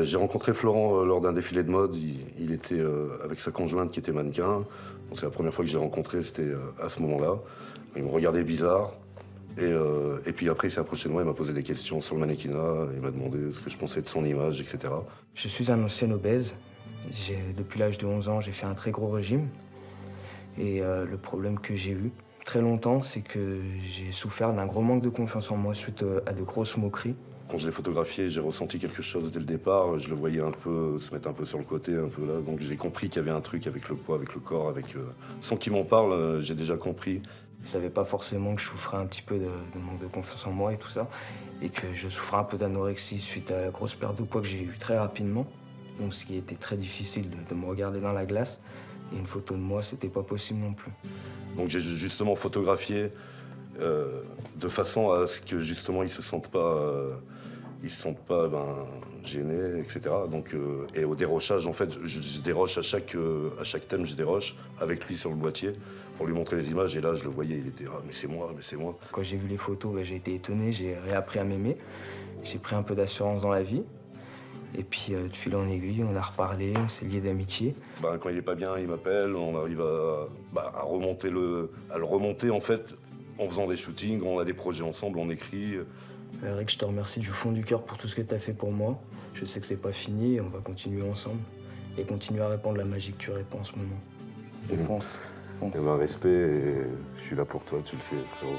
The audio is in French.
J'ai rencontré Florent lors d'un défilé de mode. Il était avec sa conjointe qui était mannequin. C'est la première fois que je l'ai rencontré, c'était à ce moment-là. Il me regardait bizarre. Et puis après, il s'est approché de moi, il m'a posé des questions sur le mannequinat. Il m'a demandé ce que je pensais de son image, etc. Je suis un ancien obèse. Depuis l'âge de 11 ans, j'ai fait un très gros régime. Et le problème que j'ai eu très longtemps, c'est que j'ai souffert d'un gros manque de confiance en moi suite à de grosses moqueries. Quand je l'ai photographié, j'ai ressenti quelque chose dès le départ. Je le voyais un peu se mettre un peu sur le côté, un peu là. Donc j'ai compris qu'il y avait un truc avec le poids, avec le corps, sans qu'il m'en parle, j'ai déjà compris. Je savais pas forcément que je souffrais un petit peu de manque de confiance en moi et tout ça. Et que je souffrais un peu d'anorexie suite à la grosse perte de poids que j'ai eue très rapidement. Donc ce qui était très difficile de me regarder dans la glace. Et une photo de moi, c'était pas possible non plus. Donc j'ai justement photographié de façon à ce que justement ils se sentent pas gênés, etc. Donc et au dérochage, en fait, je déroche à chaque thème, je déroche avec lui sur le boîtier pour lui montrer les images. Et là, je le voyais, il était mais c'est moi, mais c'est moi. Quand j'ai vu les photos, j'ai été étonné, j'ai réappris à m'aimer. J'ai pris un peu d'assurance dans la vie. Et puis, de fil en aiguille, on a reparlé, on s'est liés d'amitié. Quand il est pas bien, il m'appelle, on arrive à remonter le remonter, en fait, en faisant des shootings, on a des projets ensemble, on écrit. Eric, je te remercie du fond du cœur pour tout ce que tu as fait pour moi. Je sais que c'est pas fini et on va continuer ensemble. Et continuer à répandre la magie que tu répands en ce moment. Et fonce, fonce. Respect, et je suis là pour toi, tu le sais, frérot.